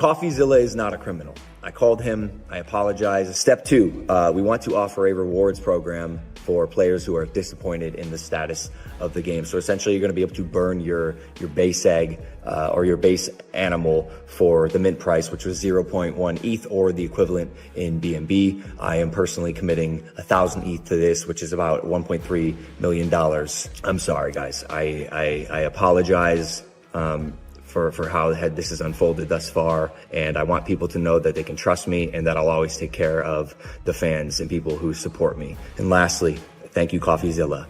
CoffeeZilla is not a criminal. I called him, I apologize. Step 2, we want to offer a rewards program for players who are disappointed in the status of the game. So essentially you're gonna be able to burn your base egg or your base animal for the mint price, which was 0.1 ETH or the equivalent in BNB. I am personally committing 1,000 ETH to this, which is about $1.3 million. I'm sorry guys, I apologize for how this has unfolded thus far. And I want people to know that they can trust me and that I'll always take care of the fans and people who support me. And lastly, thank you, CoffeeZilla.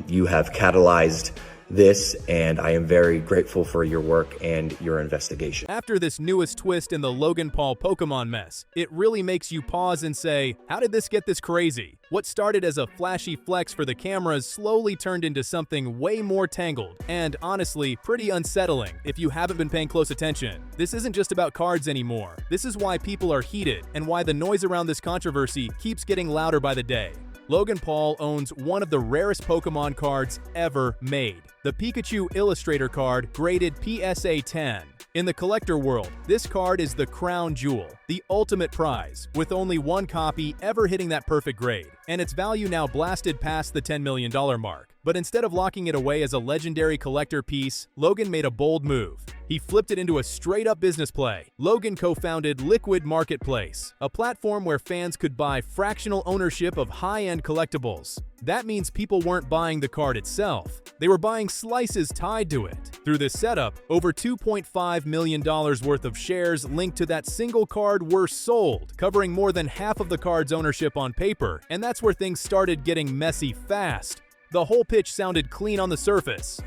You have catalyzed this, and I am very grateful for your work and your investigation. After this newest twist in the Logan Paul Pokémon mess, it really makes you pause and say, how did this get this crazy? What started as a flashy flex for the cameras slowly turned into something way more tangled, and honestly, pretty unsettling if you haven't been paying close attention. This isn't just about cards anymore. This is why people are heated, and why the noise around this controversy keeps getting louder by the day. Logan Paul owns one of the rarest Pokémon cards ever made, the Pikachu Illustrator card graded PSA 10. In the collector world, this card is the crown jewel, the ultimate prize, with only one copy ever hitting that perfect grade, and its value now blasted past the $10 million mark. But instead of locking it away as a legendary collector piece, Logan made a bold move. He flipped it into a straight-up business play. Logan co-founded Liquid Marketplace, a platform where fans could buy fractional ownership of high-end collectibles. That means people weren't buying the card itself. They were buying slices tied to it. Through this setup, over $2.5 million worth of shares linked to that single card were sold, covering more than half of the card's ownership on paper, and that's where things started getting messy fast. The whole pitch sounded clean on the surface.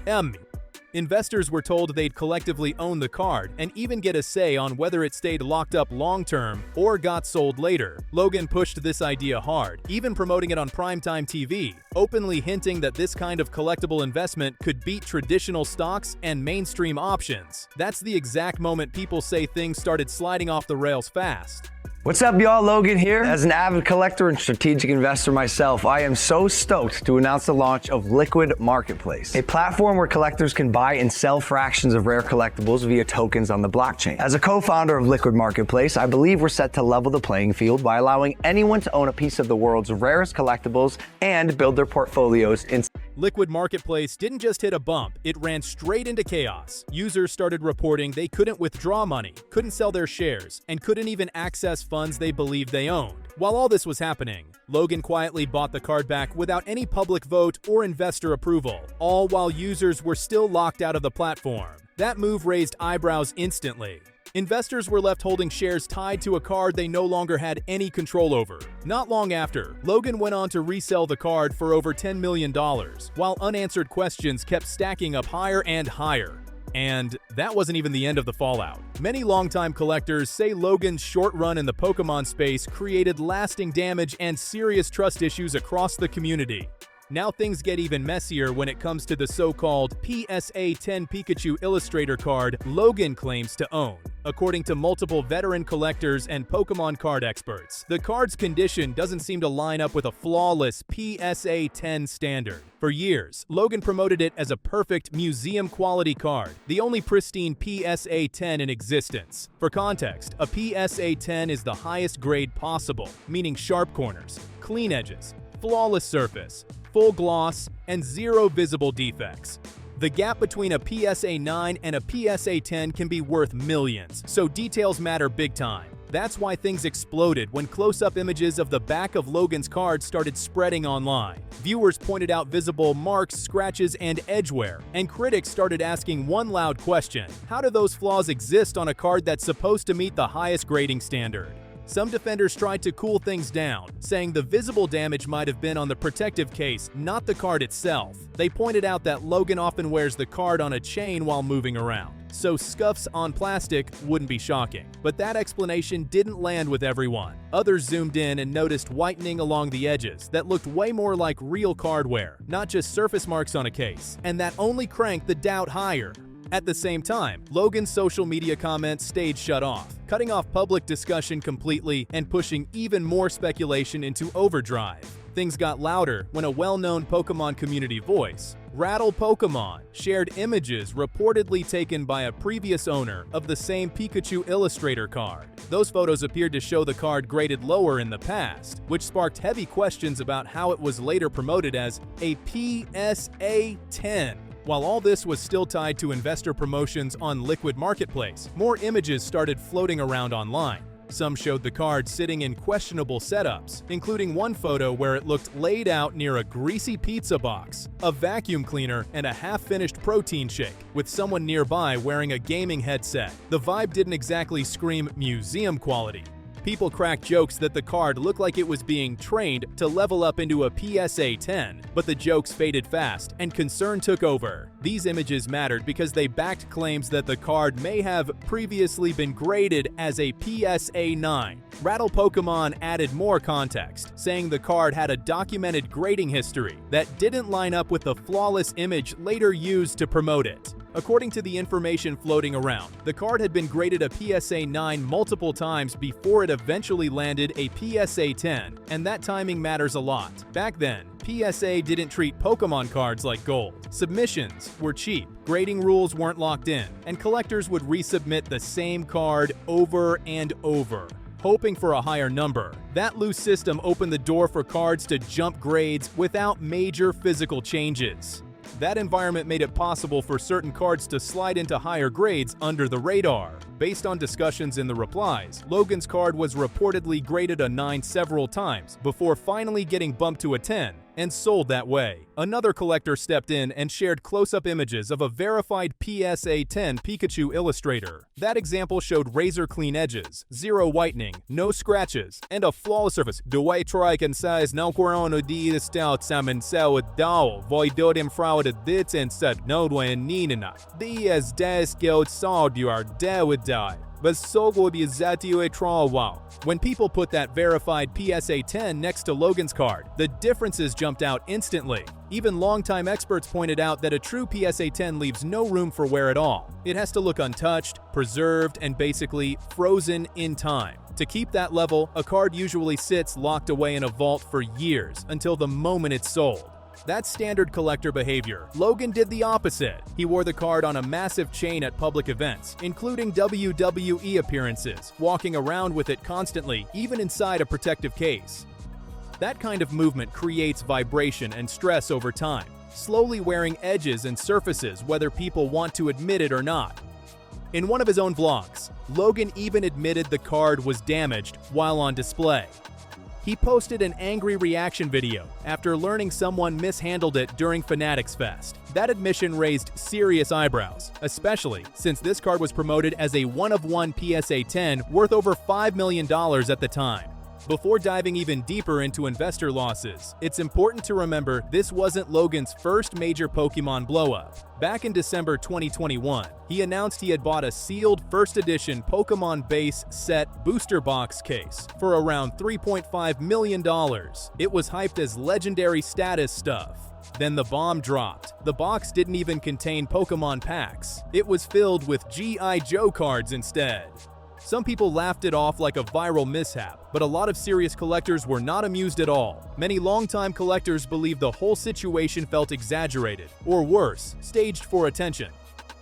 Investors were told they'd collectively own the card and even get a say on whether it stayed locked up long-term or got sold later. Logan pushed this idea hard, even promoting it on primetime TV, openly hinting that this kind of collectible investment could beat traditional stocks and mainstream options. That's the exact moment people say things started sliding off the rails fast. What's up, y'all? Logan here. As an avid collector and strategic investor myself, I am so stoked to announce the launch of Liquid Marketplace, a platform where collectors can buy and sell fractions of rare collectibles via tokens on the blockchain. As a co-founder of Liquid Marketplace, I believe we're set to level the playing field by allowing anyone to own a piece of the world's rarest collectibles and build their portfolios in. Liquid Marketplace didn't just hit a bump, it ran straight into chaos. Users started reporting they couldn't withdraw money, couldn't sell their shares, and couldn't even access funds they believed they owned. While all this was happening, Logan quietly bought the card back without any public vote or investor approval, all while users were still locked out of the platform. That move raised eyebrows instantly. Investors were left holding shares tied to a card they no longer had any control over. Not long after, Logan went on to resell the card for over $10 million, while unanswered questions kept stacking up higher and higher. And that wasn't even the end of the fallout. Many longtime collectors say Logan's short run in the Pokémon space created lasting damage and serious trust issues across the community. Now things get even messier when it comes to the so-called PSA 10 Pikachu Illustrator card Logan claims to own. According to multiple veteran collectors and Pokémon card experts, the card's condition doesn't seem to line up with a flawless PSA 10 standard. For years, Logan promoted it as a perfect museum-quality card, the only pristine PSA 10 in existence. For context, a PSA 10 is the highest grade possible, meaning sharp corners, clean edges, flawless surface, full gloss, and zero visible defects. The gap between a PSA 9 and a PSA 10 can be worth millions, so details matter big time. That's why things exploded when close-up images of the back of Logan's card started spreading online. Viewers pointed out visible marks, scratches, and edge wear, and critics started asking one loud question: how do those flaws exist on a card that's supposed to meet the highest grading standard? Some defenders tried to cool things down, saying the visible damage might have been on the protective case, not the card itself. They pointed out that Logan often wears the card on a chain while moving around, so scuffs on plastic wouldn't be shocking. But that explanation didn't land with everyone. Others zoomed in and noticed whitening along the edges that looked way more like real card wear, not just surface marks on a case, and that only cranked the doubt higher. At the same time, Logan's social media comments stayed shut off, cutting off public discussion completely and pushing even more speculation into overdrive. Things got louder when a well-known Pokémon community voice, Rattle Pokémon, shared images reportedly taken by a previous owner of the same Pikachu Illustrator card. Those photos appeared to show the card graded lower in the past, which sparked heavy questions about how it was later promoted as a PSA 10. While all this was still tied to investor promotions on Liquid Marketplace, more images started floating around online. Some showed the card sitting in questionable setups, including one photo where it looked laid out near a greasy pizza box, a vacuum cleaner, and a half-finished protein shake, with someone nearby wearing a gaming headset. The vibe didn't exactly scream museum quality. People cracked jokes that the card looked like it was being trained to level up into a PSA 10, but the jokes faded fast and concern took over. These images mattered because they backed claims that the card may have previously been graded as a PSA 9. Rattle Pokémon added more context, saying the card had a documented grading history that didn't line up with the flawless image later used to promote it. According to the information floating around, the card had been graded a PSA 9 multiple times before it eventually landed a PSA 10, and that timing matters a lot. Back then, PSA didn't treat Pokémon cards like gold. Submissions were cheap, grading rules weren't locked in, and collectors would resubmit the same card over and over, hoping for a higher number. That loose system opened the door for cards to jump grades without major physical changes. That environment made it possible for certain cards to slide into higher grades under the radar. Based on discussions in the replies, Logan's card was reportedly graded a 9 several times before finally getting bumped to a 10 and sold that way. Another collector stepped in and shared close-up images of a verified PSA 10 Pikachu Illustrator. That example showed razor-clean edges, zero whitening, no scratches, and a flawless surface. The white trike and size now corona de stout salmon cell with dow, voidodium fraude dit and set node when nina. The as des guild saw you are dead with die. But so will be exactly a trial wow. When people put that verified PSA 10 next to Logan's card, the differences jumped out instantly. Even longtime experts pointed out that a true PSA 10 leaves no room for wear at all. It has to look untouched, preserved, and basically frozen in time. To keep that level, a card usually sits locked away in a vault for years until the moment it's sold. That's standard collector behavior. Logan did the opposite. He wore the card on a massive chain at public events, including WWE appearances, walking around with it constantly, even inside a protective case. That kind of movement creates vibration and stress over time, slowly wearing edges and surfaces whether people want to admit it or not. In one of his own vlogs, Logan even admitted the card was damaged while on display. He posted an angry reaction video after learning someone mishandled it during Fanatics Fest. That admission raised serious eyebrows, especially since this card was promoted as a one-of-one PSA 10 worth over $5 million at the time. Before diving even deeper into investor losses, it's important to remember this wasn't Logan's first major Pokémon blow-up. Back in December 2021, he announced he had bought a sealed first edition Pokémon base set booster box case for around $3.5 million. It was hyped as legendary status stuff. Then the bomb dropped. The box didn't even contain Pokémon packs. It was filled with G.I. Joe cards instead. Some people laughed it off like a viral mishap, but a lot of serious collectors were not amused at all. Many longtime collectors believed the whole situation felt exaggerated, or worse, staged for attention.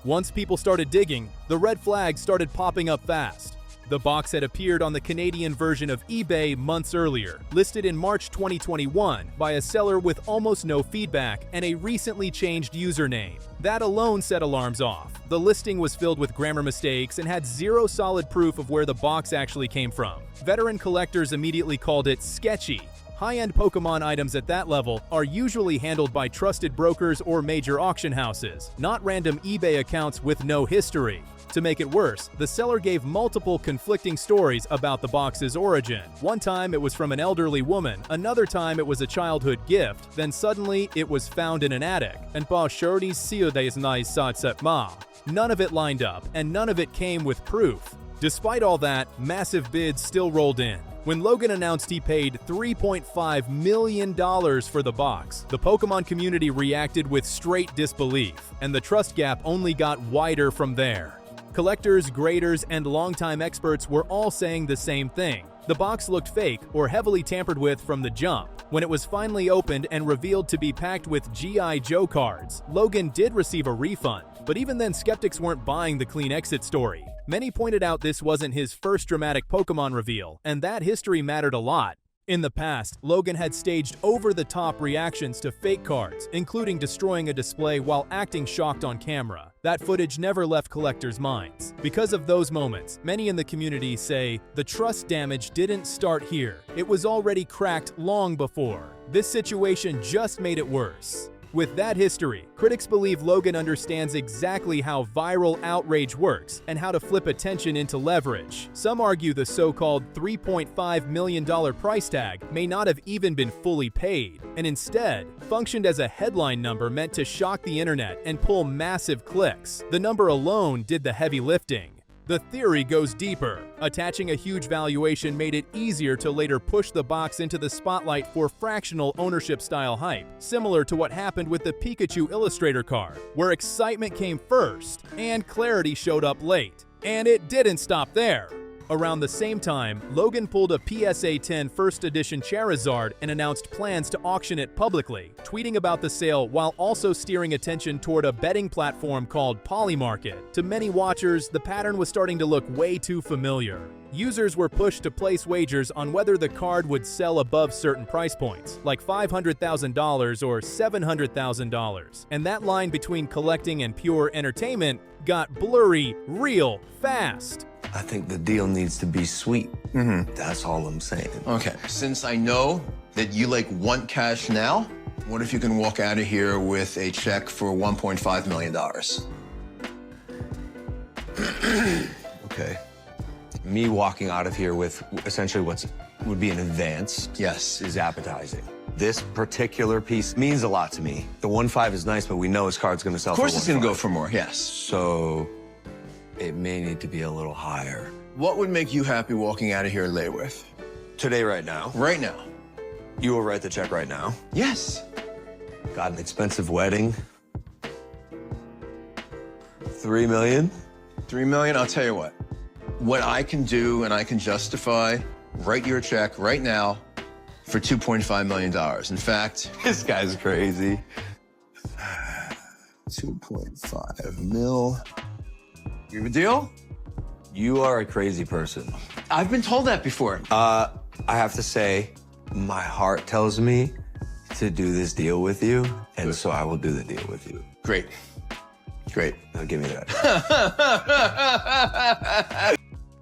Once people started digging, the red flags started popping up fast. The box had appeared on the Canadian version of eBay months earlier, listed in March 2021 by a seller with almost no feedback and a recently changed username. That alone set alarms off. The listing was filled with grammar mistakes and had zero solid proof of where the box actually came from. Veteran collectors immediately called it sketchy. High-end Pokémon items at that level are usually handled by trusted brokers or major auction houses, not random eBay accounts with no history. To make it worse, the seller gave multiple conflicting stories about the box's origin. One time it was from an elderly woman, another time it was a childhood gift, then suddenly it was found in an attic. And none of it lined up, and none of it came with proof. Despite all that, massive bids still rolled in. When Logan announced he paid $3.5 million for the box, the Pokémon community reacted with straight disbelief, and the trust gap only got wider from there. Collectors, graders, and longtime experts were all saying the same thing. The box looked fake or heavily tampered with from the jump. When it was finally opened and revealed to be packed with G.I. Joe cards, Logan did receive a refund. But even then, skeptics weren't buying the clean exit story. Many pointed out this wasn't his first dramatic Pokémon reveal, and that history mattered a lot. In the past, Logan had staged over-the-top reactions to fake cards, including destroying a display while acting shocked on camera. That footage never left collectors' minds. Because of those moments, many in the community say, the trust damage didn't start here. It was already cracked long before. This situation just made it worse. With that history, critics believe Logan understands exactly how viral outrage works and how to flip attention into leverage. Some argue the so-called $3.5 million price tag may not have even been fully paid, and instead functioned as a headline number meant to shock the internet and pull massive clicks. The number alone did the heavy lifting. The theory goes deeper. Attaching a huge valuation made it easier to later push the box into the spotlight for fractional ownership-style hype, similar to what happened with the Pikachu Illustrator card, where excitement came first and clarity showed up late. And it didn't stop there. Around the same time, Logan pulled a PSA 10 first edition Charizard and announced plans to auction it publicly, tweeting about the sale while also steering attention toward a betting platform called Polymarket. To many watchers, the pattern was starting to look way too familiar. Users were pushed to place wagers on whether the card would sell above certain price points, like $500,000 or $700,000. And that line between collecting and pure entertainment got blurry real fast. I think the deal needs to be sweet. That's all I'm saying. Okay, since I know that you want cash now, what if you can walk out of here with a check for $1.5 million? Okay. Me walking out of here with essentially would be an advance. Yes. Is appetizing. This particular piece means a lot to me. The 1.5 is nice, but we know his card's gonna sell for 1.5. Of course it's gonna go for more, yes. So it may need to be a little higher. What would make you happy walking out of here late with? Today, right now. Right now. You will write the check right now. Yes. Got an expensive wedding. $3 million? $3 million, I'll tell you what. What I can do and I can justify, write your check right now for $2.5 million. In fact, This guy's crazy. 2.5 mil. You have a deal? You are a crazy person. I've been told that before. I have to say, my heart tells me to do this deal with you, and so I will do the deal with you. Great. Great. Now give me that.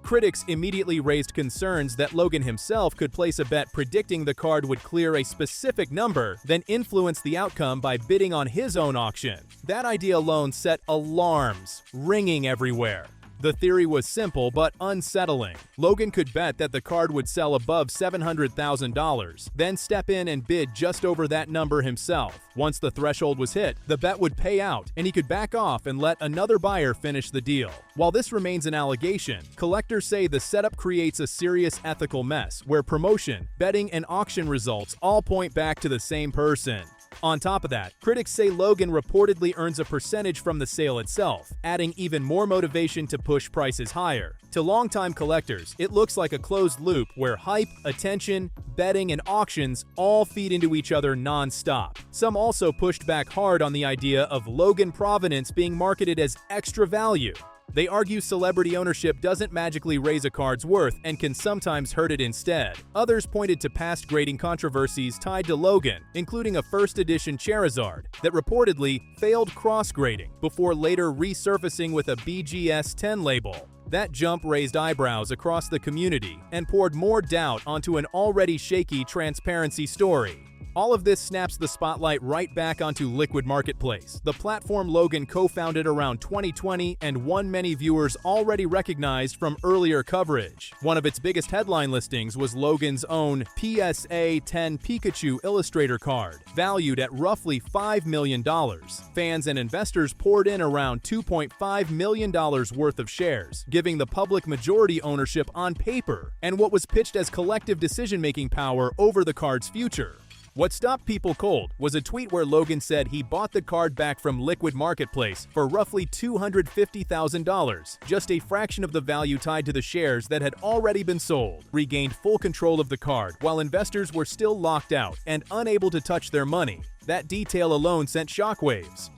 Critics immediately raised concerns that Logan himself could place a bet predicting the card would clear a specific number, then influence the outcome by bidding on his own auction. That idea alone set alarms ringing everywhere. The theory was simple but unsettling. Logan could bet that the card would sell above $700,000, then step in and bid just over that number himself. Once the threshold was hit, the bet would pay out, and he could back off and let another buyer finish the deal. While this remains an allegation, collectors say the setup creates a serious ethical mess, where promotion, betting, and auction results all point back to the same person. On top of that, critics say Logan reportedly earns a percentage from the sale itself, adding even more motivation to push prices higher. To longtime collectors, it looks like a closed loop where hype, attention, betting, and auctions all feed into each other non-stop. Some also pushed back hard on the idea of Logan provenance being marketed as extra value. They argue celebrity ownership doesn't magically raise a card's worth and can sometimes hurt it instead. Others pointed to past grading controversies tied to Logan, including a first edition Charizard that reportedly failed cross-grading before later resurfacing with a BGS 10 label. That jump raised eyebrows across the community and poured more doubt onto an already shaky transparency story. All of this snaps the spotlight right back onto Liquid Marketplace, the platform Logan co-founded around 2020 and one many viewers already recognized from earlier coverage. One of its biggest headline listings was Logan's own PSA 10 Pikachu Illustrator card, valued at roughly $5 million. Fans and investors poured in around $2.5 million worth of shares, giving the public majority ownership on paper and what was pitched as collective decision-making power over the card's future. What stopped people cold was a tweet where Logan said he bought the card back from Liquid Marketplace for roughly $250,000, just a fraction of the value tied to the shares that had already been sold, regained full control of the card while investors were still locked out and unable to touch their money. That detail alone sent shockwaves.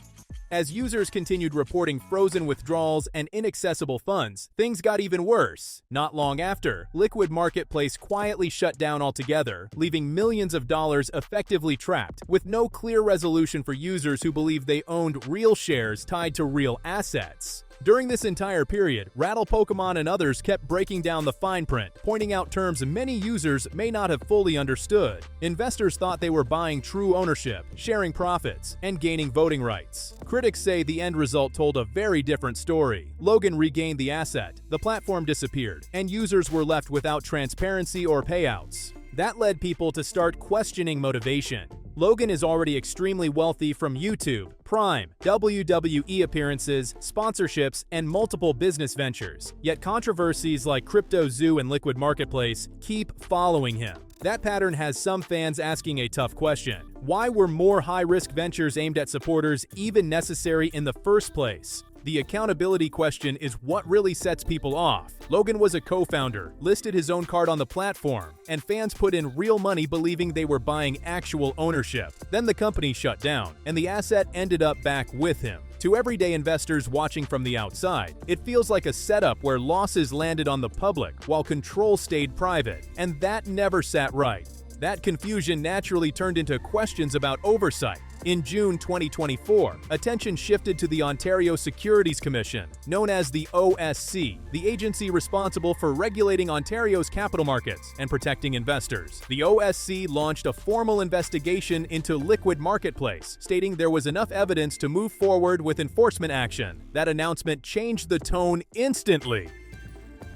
As users continued reporting frozen withdrawals and inaccessible funds, things got even worse. Not long after, Liquid Marketplace quietly shut down altogether, leaving millions of dollars effectively trapped, with no clear resolution for users who believed they owned real shares tied to real assets. During this entire period, Rattle Pokémon and others kept breaking down the fine print, pointing out terms many users may not have fully understood. Investors thought they were buying true ownership, sharing profits, and gaining voting rights. Critics say the end result told a very different story. Logan regained the asset, the platform disappeared, and users were left without transparency or payouts. That led people to start questioning motivation. Logan is already extremely wealthy from YouTube, Prime, WWE appearances, sponsorships, and multiple business ventures. Yet controversies like Crypto Zoo and Liquid Marketplace keep following him. That pattern has some fans asking a tough question. Why were more high-risk ventures aimed at supporters even necessary in the first place? The accountability question is what really sets people off. Logan was a co-founder, listed his own card on the platform, and fans put in real money believing they were buying actual ownership. Then the company shut down, and the asset ended up back with him. To everyday investors watching from the outside, it feels like a setup where losses landed on the public while control stayed private, and that never sat right. That confusion naturally turned into questions about oversight. In June 2024, attention shifted to the Ontario Securities Commission, known as the OSC, the agency responsible for regulating Ontario's capital markets and protecting investors. The OSC launched a formal investigation into Liquid Marketplace, stating there was enough evidence to move forward with enforcement action. That announcement changed the tone instantly.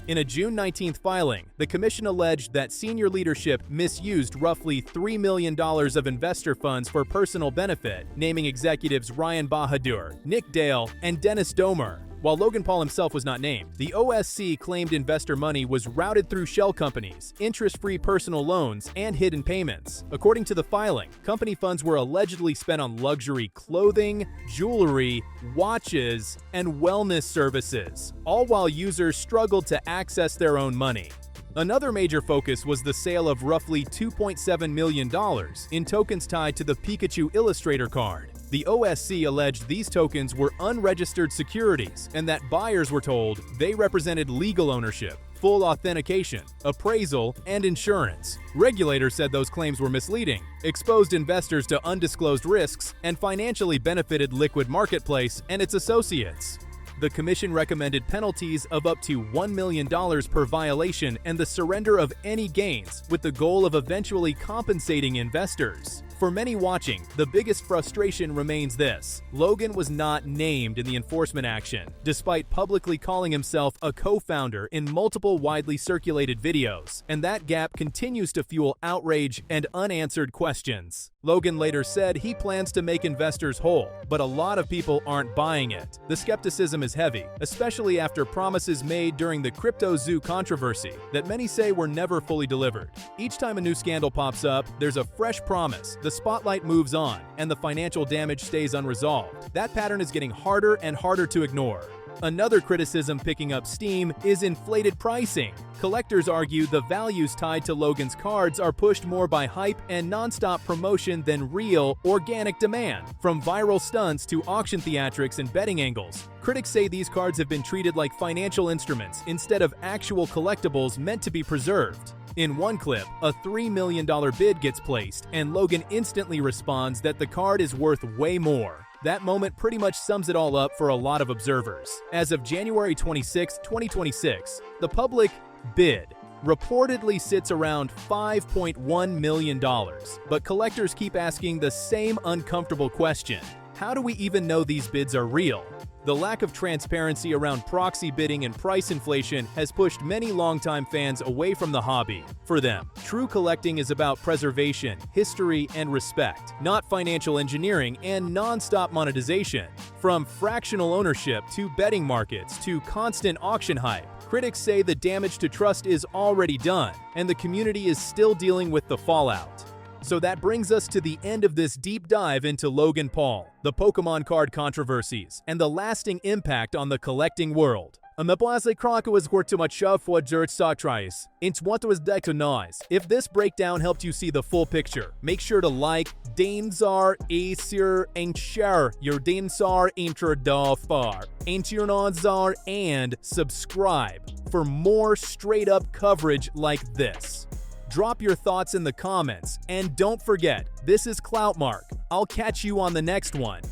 In a June 19th filing, the commission alleged that senior leadership misused roughly $3 million of investor funds for personal benefit, naming executives Ryan Bahadur, Nick Dale, and Dennis Domer. While Logan Paul himself was not named, the OSC claimed investor money was routed through shell companies, interest-free personal loans, and hidden payments. According to the filing, company funds were allegedly spent on luxury clothing, jewelry, watches, and wellness services, all while users struggled to access their own money. Another major focus was the sale of roughly $2.7 million in tokens tied to the Pikachu Illustrator card. The OSC alleged these tokens were unregistered securities and that buyers were told they represented legal ownership, full authentication, appraisal, and insurance. Regulators said those claims were misleading, exposed investors to undisclosed risks, and financially benefited Liquid Marketplace and its associates. The commission recommended penalties of up to $1 million per violation and the surrender of any gains, with the goal of eventually compensating investors. For many watching, the biggest frustration remains this: Logan was not named in the enforcement action, despite publicly calling himself a co-founder in multiple widely circulated videos, and that gap continues to fuel outrage and unanswered questions. Logan later said he plans to make investors whole, but a lot of people aren't buying it. The skepticism is heavy, especially after promises made during the Crypto Zoo controversy that many say were never fully delivered. Each time a new scandal pops up, there's a fresh promise, the spotlight moves on, and the financial damage stays unresolved. That pattern is getting harder and harder to ignore. Another criticism picking up steam is inflated pricing. Collectors argue the values tied to Logan's cards are pushed more by hype and non-stop promotion than real, organic demand. From viral stunts to auction theatrics and betting angles, critics say these cards have been treated like financial instruments instead of actual collectibles meant to be preserved. In one clip, a $3 million bid gets placed, and Logan instantly responds that the card is worth way more. That moment pretty much sums it all up for a lot of observers. As of January 26, 2026, the public bid reportedly sits around $5.1 million, but collectors keep asking the same uncomfortable question: how do we even know these bids are real? The lack of transparency around proxy bidding and price inflation has pushed many longtime fans away from the hobby. For them, true collecting is about preservation, history, and respect, not financial engineering and non-stop monetization. From fractional ownership to betting markets to constant auction hype, critics say the damage to trust is already done, and the community is still dealing with the fallout. So that brings us to the end of this deep dive into Logan Paul, the Pokémon card controversies, and the lasting impact on the collecting world. Me plasei Krakow curtimachau for dirt stocktrice. It's what was deck to noise. If this breakdown helped you see the full picture, make sure to like, Dainzar, Aesir, and share your Dainzar introdofar, Internonzar, and subscribe for more straight up coverage like this. Drop your thoughts in the comments, and don't forget, this is Cloutmark. I'll catch you on the next one.